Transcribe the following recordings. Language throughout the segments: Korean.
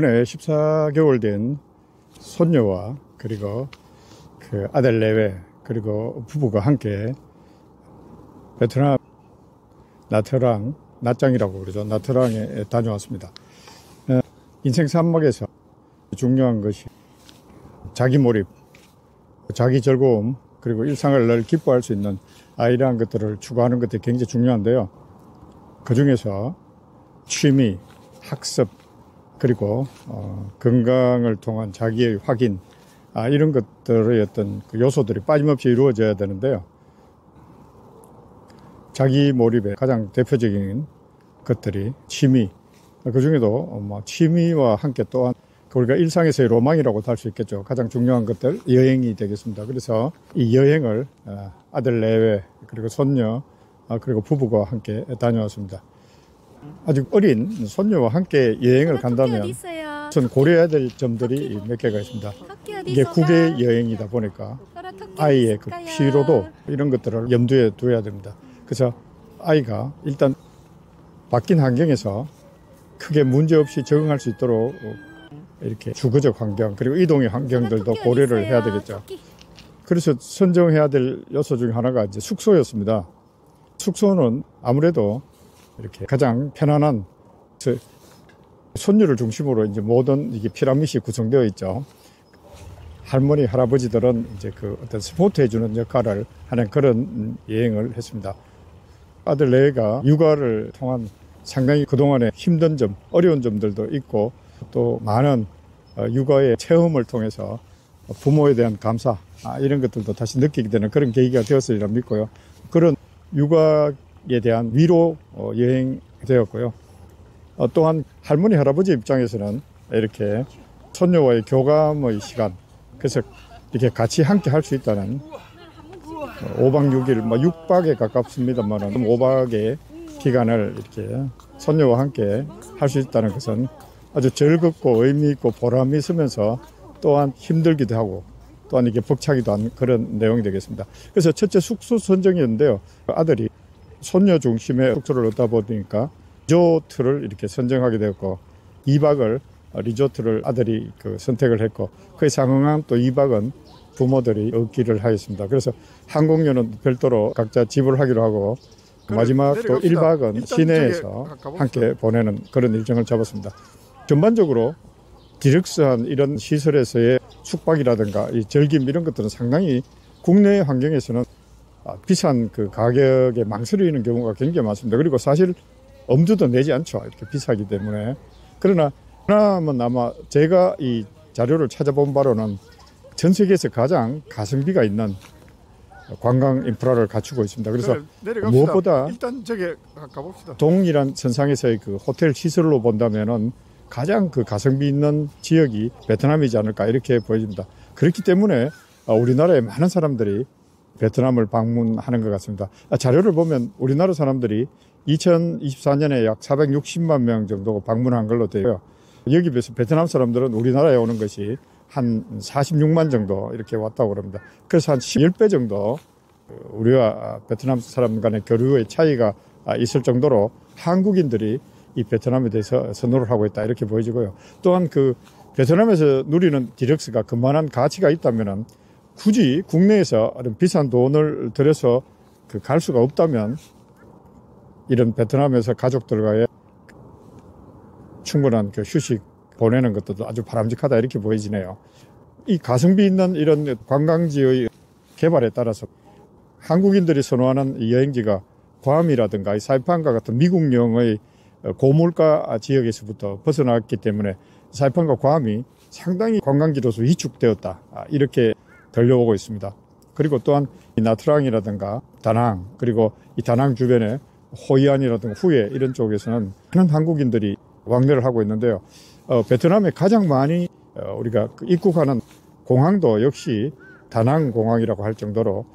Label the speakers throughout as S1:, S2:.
S1: 이번에 14개월 된 손녀와 그리고 그 아들 내외 그리고 부부가 함께 베트남 나트랑, 나짱이라고 그러죠. 나트랑에 다녀왔습니다. 인생 산막에서 중요한 것이 자기 몰입, 자기 즐거움, 그리고 일상을 늘 기뻐할 수 있는 이러한 것들을 추구하는 것들이 굉장히 중요한데요. 그 중에서 취미, 학습, 그리고 건강을 통한 자기의 확인, 이런 것들의 어떤 그 요소들이 빠짐없이 이루어져야 되는데요. 자기 몰입의 가장 대표적인 것들이 취미, 그 중에도 취미와 함께 또한 우리가 일상에서의 로망이라고 할 수 있겠죠. 가장 중요한 것들, 여행이 되겠습니다. 그래서 이 여행을 아들 내외, 그리고 손녀, 그리고 부부가 함께 다녀왔습니다. 아직 어린 손녀와 함께 여행을 간다면 전 고려해야 될 점들이 몇 개가 있습니다. 이게 국외 여행이다 보니까 아이의 그 피로도 이런 것들을 염두에 두어야 됩니다. 그래서 아이가 일단 바뀐 환경에서 크게 문제없이 적응할 수 있도록 이렇게 주거적 환경 그리고 이동의 환경들도 고려를 해야 되겠죠. 그래서 선정해야 될 요소 중 하나가 이제 숙소였습니다. 숙소는 아무래도 이렇게 가장 편안한 손녀를 중심으로 이제 모든 이게 피라밋이 구성되어 있죠. 할머니, 할아버지들은 이제 그 어떤 스포트 해주는 역할을 하는 그런 여행을 했습니다. 아들 내외가 육아를 통한 상당히 그동안의 힘든 점, 어려운 점들도 있고 또 많은 육아의 체험을 통해서 부모에 대한 감사, 이런 것들도 다시 느끼게 되는 그런 계기가 되었으리라 믿고요. 그런 육아에 대한 위로 여행이 되었고요. 또한 할머니, 할아버지 입장에서는 이렇게 손녀와의 교감의 시간, 그래서 이렇게 같이 함께 할 수 있다는 5박 6일, 6박에 가깝습니다만 5박의 기간을 이렇게 손녀와 함께 할 수 있다는 것은 아주 즐겁고 의미 있고 보람 있으면서 또한 힘들기도 하고 또한 이게 벅차기도 한 그런 내용이 되겠습니다. 그래서 첫째 숙소 선정이었는데요. 아들이 손녀 중심의 숙소를 얻다 보니까 리조트를 이렇게 선정하게 되었고 2박을 리조트를 아들이 선택을 했고 그에 상응한 또 2박은 부모들이 얻기를 하였습니다. 그래서 항공료는 별도로 각자 지불하기로 하고 마지막 또 1박은 시내에서 함께 보내는 그런 일정을 잡았습니다. 전반적으로 디럭스한 이런 시설에서의 숙박이라든가 이 즐김 이런 것들은 상당히 국내 환경에서는 비싼 그 가격에 망설이는 경우가 굉장히 많습니다. 그리고 사실 엄두도 내지 않죠. 이렇게 비싸기 때문에. 그러나 하나는 아마 제가 이 자료를 찾아본 바로는 전 세계에서 가장 가성비가 있는 관광 인프라를 갖추고 있습니다. 그래서 무엇보다
S2: 일단 저기 가봅시다.
S1: 동일한 선상에서의 그 호텔 시설로 본다면은 가장 그 가성비 있는 지역이 베트남이지 않을까 이렇게 보여집니다. 그렇기 때문에 우리나라의 많은 사람들이 베트남을 방문하는 것 같습니다. 자료를 보면 우리나라 사람들이 2024년에 약 460만 명 정도 방문한 걸로 되어요. 여기 비해서 베트남 사람들은 우리나라에 오는 것이 한 46만 정도 이렇게 왔다고 합니다. 그래서 한 10배 정도 우리와 베트남 사람 간의 교류의 차이가 있을 정도로 한국인들이 이 베트남에 대해서 선호를 하고 있다 이렇게 보여지고요. 또한 그 베트남에서 누리는 디럭스가 그만한 가치가 있다면은 굳이 국내에서 비싼 돈을 들여서 갈 수가 없다면 이런 베트남에서 가족들과의 충분한 그 휴식 보내는 것도 아주 바람직하다 이렇게 보여지네요. 이 가성비 있는 이런 관광지의 개발에 따라서 한국인들이 선호하는 이 여행지가 괌이라든가 사이판과 같은 미국령의 고물가 지역에서부터 벗어났기 때문에 사이판과 괌이 상당히 관광지로서 위축되었다 이렇게 들려오고 있습니다. 그리고 또한 이 나트랑이라든가 다낭 그리고 이 다낭 주변에 호이안이라든가 후에 이런 쪽에서는 많은 한국인들이 왕래를 하고 있는데요. 베트남에 가장 많이 우리가 입국하는 공항도 역시 다낭 공항이라고 할 정도로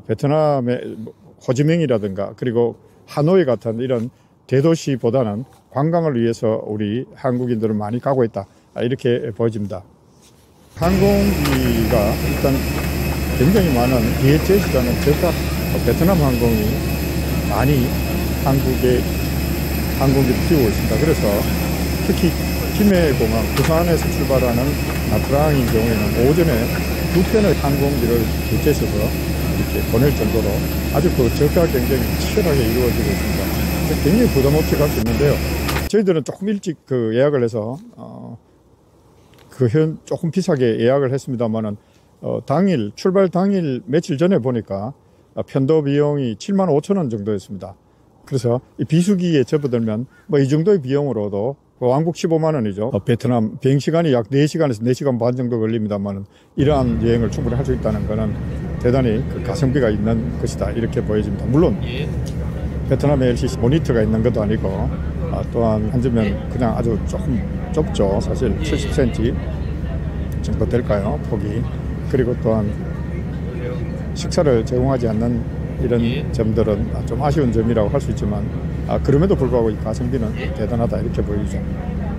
S1: 베트남의 호지민이라든가 그리고 하노이 같은 이런 대도시보다는 관광을 위해서 우리 한국인들은 많이 가고 있다 이렇게 보여집니다. 항공기가 일단 굉장히 많은 DHS라는 저가 베트남 항공이 많이 한국의 항공기를 띄우고 있습니다. 그래서 특히 김해공항 부산에서 출발하는 나트랑인 경우에는 오전에 2편의 항공기를 개최해서 이렇게 보낼 정도로 아주 그 저가 경쟁이 치열하게 이루어지고 있습니다. 굉장히 부담 없이 갈 수 있는데요. 저희들은 조금 일찍 그 예약을 해서 조금 비싸게 예약을 했습니다만은 당일 출발 당일 며칠 전에 보니까 편도 비용이 7만 5천 원 정도였습니다. 그래서 이 비수기에 접어들면 뭐 이 정도의 비용으로도 왕복 15만 원이죠. 베트남 비행 시간이 약 4시간에서 4시간 반 정도 걸립니다만 이러한 여행을 충분히 할 수 있다는 것은 대단히 그 가성비가 있는 것이다 이렇게 보여집니다. 물론 베트남에 LCC 모니터가 있는 것도 아니고 또한 앉으면 그냥 아주 조금 좁죠. 사실 70cm 정도 될까요? 폭이. 그리고 또한 식사를 제공하지 않는 이런 점들은 좀 아쉬운 점이라고 할 수 있지만 그럼에도 불구하고 이 가성비는 대단하다 이렇게 보이죠.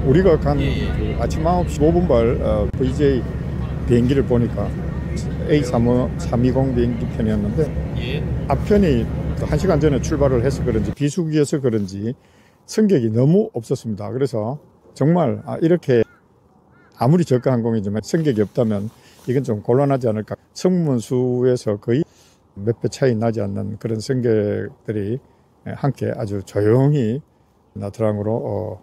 S1: 우리가 간 그 아침 9시 5분발 VJ 비행기를 보니까 A320 비행기 편이었는데 앞편이 1시간 전에 출발을 해서 그런지 비수기여서 그런지 승객이 너무 없었습니다. 그래서 정말 이렇게 아무리 저가 항공이지만 승객이 없다면 이건 좀 곤란하지 않을까. 승무원수에서 거의 몇 배 차이 나지 않는 그런 승객들이 함께 아주 조용히 나트랑으로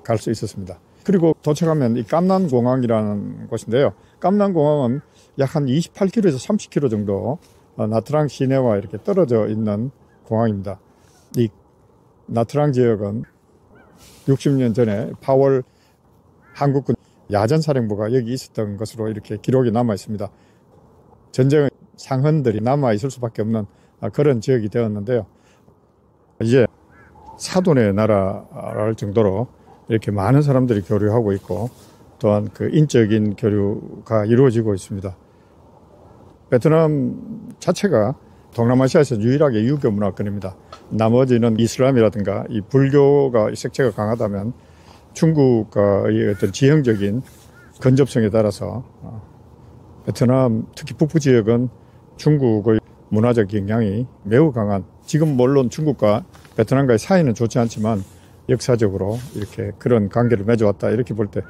S1: 갈 수 있었습니다. 그리고 도착하면 이 깜난공항이라는 곳인데요. 깜난공항은 약 한 28km에서 30km 정도 나트랑 시내와 이렇게 떨어져 있는 공항입니다. 이 나트랑 지역은 60년 전에 파월 한국군 야전사령부가 여기 있었던 것으로 이렇게 기록이 남아 있습니다. 전쟁의 상흔들이 남아 있을 수밖에 없는 그런 지역이 되었는데요. 이제 사돈의 나라를 정도로 이렇게 많은 사람들이 교류하고 있고 또한 그 인적인 교류가 이루어지고 있습니다. 베트남 자체가 동남아시아에서 유일하게 유교 문화권입니다. 나머지는 이슬람이라든가 이 불교가 색채가 강하다면 중국과의 어떤 지형적인 근접성에 따라서 베트남 특히 북부 지역은 중국의 문화적 영향이 매우 강한, 지금 물론 중국과 베트남과의 사이는 좋지 않지만 역사적으로 이렇게 그런 관계를 맺어왔다 이렇게 볼 때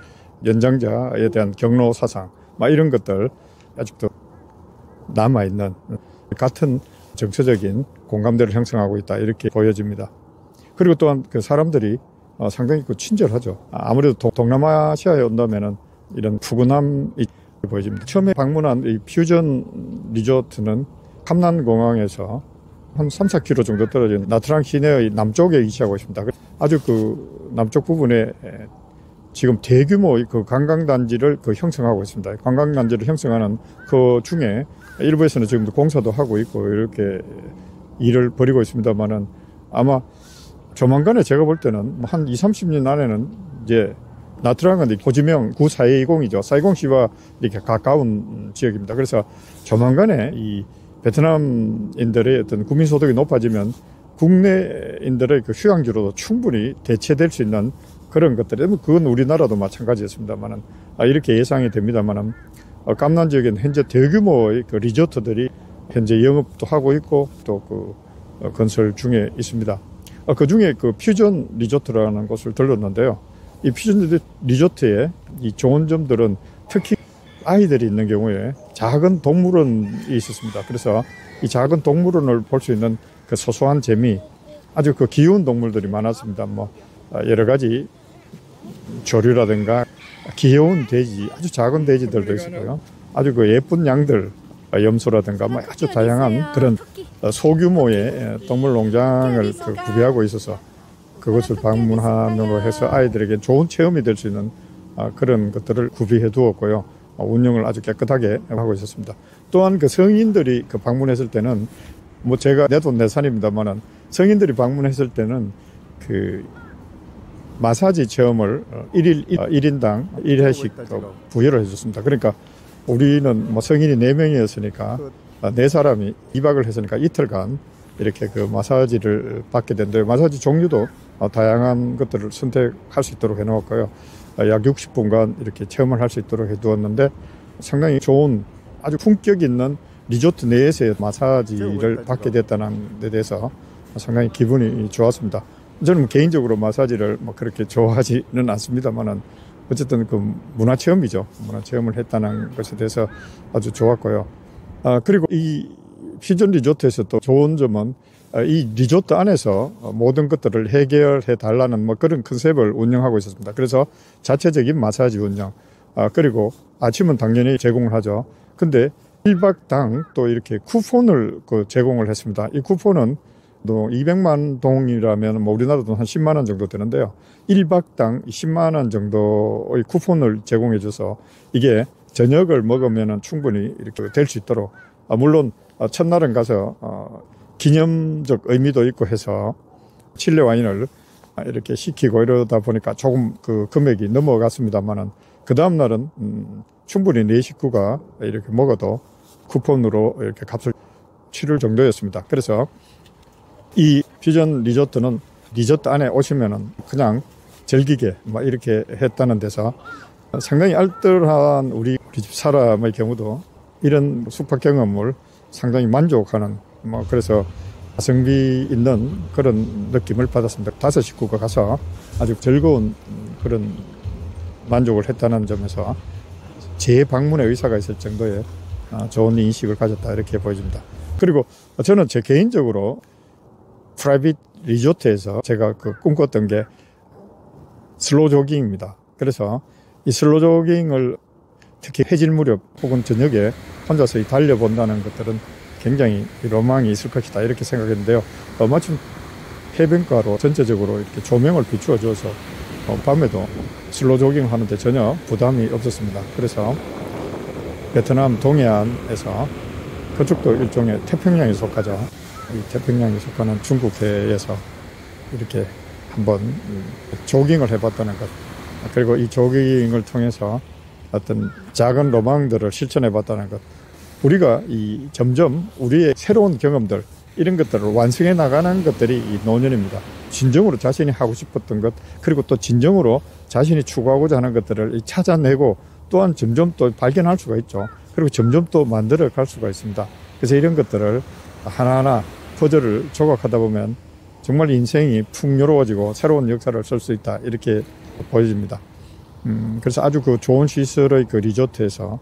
S1: 연장자에 대한 경로 사상 이런 것들 아직도 남아있는 같은 정서적인 공감대를 형성하고 있다 이렇게 보여집니다. 그리고 또한 그 사람들이 상당히 친절하죠. 아무래도 동남아시아에 온다면은 이런 푸근함이 보여집니다. 처음에 방문한 이 퓨전 리조트는 캄난공항에서 한 3-4km 정도 떨어진 나트랑 시내의 남쪽에 위치하고 있습니다. 아주 그 남쪽 부분에 지금 대규모 그 관광단지를 형성하고 있습니다. 관광단지를 형성하는 그 중에 일부에서는 지금도 공사도 하고 있고 이렇게 일을 벌이고 있습니다만은 아마 조만간에 제가 볼 때는 한 20-30년 안에는 이제 나트랑은 호지명 구 420이죠. 사이공시와 이렇게 가까운 지역입니다. 그래서 조만간에 이 베트남인들의 어떤 국민소득이 높아지면 국내인들의 그 휴양지로도 충분히 대체될 수 있는 그런 것들이, 그건 우리나라도 마찬가지였습니다만은 이렇게 예상이 됩니다만은 깜난 지역에는 현재 대규모의 그 리조트들이 현재 영업도 하고 있고 또 그 건설 중에 있습니다. 그 중에 그 퓨전 리조트라는 곳을 들렀는데요. 이 퓨전 리조트의 이 좋은 점들은 특히 아이들이 있는 경우에 작은 동물원이 있었습니다. 그래서 이 작은 동물원을 볼 수 있는 그 소소한 재미, 아주 그 귀여운 동물들이 많았습니다. 여러 가지 조류라든가 귀여운 돼지, 아주 작은 돼지들도 있었고요. 아주 그 예쁜 양들, 염소라든가 아주 다양한 그런 소규모의 동물 농장을 구비하고 있어서 그것을 방문함으로 해서 아이들에게 좋은 체험이 될 수 있는 그런 것들을 구비해 두었고요. 운영을 아주 깨끗하게 하고 있었습니다. 또한 그 성인들이 방문했을 때는 제가 내돈내산입니다만은 성인들이 방문했을 때는 그 마사지 체험을 1인당 1회씩 부여를 해줬습니다. 그러니까 우리는 성인이 4명이었으니까 4사람이 2박을 했으니까 이틀간 이렇게 그 마사지를 받게 된대요. 마사지 종류도 다양한 것들을 선택할 수 있도록 해놓았고요. 약 60분간 이렇게 체험을 할 수 있도록 해두었는데 상당히 좋은 아주 품격 있는 리조트 내에서의 마사지를 받게 됐다는 데 대해서 상당히 기분이 좋았습니다. 저는 개인적으로 마사지를 그렇게 좋아하지는 않습니다만은 어쨌든 그 문화체험이죠. 문화체험을 했다는 것에 대해서 아주 좋았고요. 그리고 이 퓨전 리조트에서 또 좋은 점은 이 리조트 안에서 모든 것들을 해결해 달라는 뭐 그런 컨셉을 운영하고 있었습니다. 그래서 자체적인 마사지 운영, 그리고 아침은 당연히 제공을 하죠. 근데 1박당 또 이렇게 쿠폰을 제공을 했습니다. 이 쿠폰은 또 200만 동이라면 뭐 우리나라 돈 한 10만 원 정도 되는데요. 1박당 10만 원 정도의 쿠폰을 제공해 줘서 이게 저녁을 먹으면 충분히 이렇게 될 수 있도록, 물론 첫날은 가서 기념적 의미도 있고 해서 칠레 와인을 이렇게 시키고 이러다 보니까 조금 그 금액이 넘어갔습니다만은 그 다음날은 충분히 네 식구가 이렇게 먹어도 쿠폰으로 이렇게 값을 치를 정도였습니다. 그래서 이 퓨전 리조트는 리조트 안에 오시면은 그냥 즐기게 막 이렇게 했다는 데서 상당히 알뜰한 우리 집 사람의 경우도 이런 숙박 경험을 상당히 만족하는, 뭐 그래서 가성비 있는 그런 느낌을 받았습니다. 5 식구가 가서 아주 즐거운 그런 만족을 했다는 점에서 재방문의 의사가 있을 정도의 좋은 인식을 가졌다 이렇게 보여집니다. 그리고 저는 제 개인적으로 프라이빗 리조트에서 제가 꿈꿨던 게 슬로우 조깅입니다. 그래서 이 슬로우 조깅을 특히 해질 무렵 혹은 저녁에 혼자서 달려본다는 것들은 굉장히 로망이 있을 것이다 이렇게 생각했는데요. 마침 해변가로 전체적으로 이렇게 조명을 비추어 줘서 밤에도 슬로우 조깅을 하는데 전혀 부담이 없었습니다. 그래서 베트남 동해안에서 그쪽도 일종의 태평양에 속하죠. 이 태평양에 속하는 중국해에서 이렇게 한번 조깅을 해봤다는 것, 그리고 이 조깅을 통해서 어떤 작은 로망들을 실천해봤다는 것, 우리가 이 점점 우리의 새로운 경험들 이런 것들을 완성해 나가는 것들이 이 노년입니다. 진정으로 자신이 하고 싶었던 것, 그리고 또 진정으로 자신이 추구하고자 하는 것들을 찾아내고 또한 점점 또 발견할 수가 있죠. 그리고 점점 또 만들어 갈 수가 있습니다. 그래서 이런 것들을 하나하나 퍼즐을 조각하다 보면 정말 인생이 풍요로워지고 새로운 역사를 쓸 수 있다 이렇게 보여집니다. 그래서 아주 그 좋은 시설의 그 리조트에서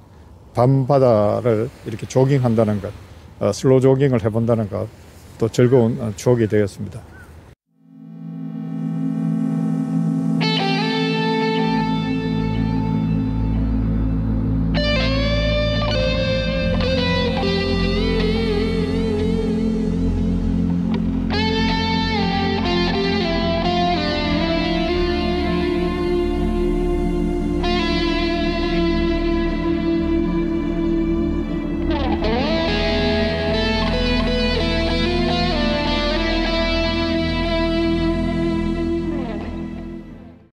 S1: 밤바다를 이렇게 조깅한다는 것, 슬로우 조깅을 해본다는 것, 또 즐거운 추억이 되었습니다.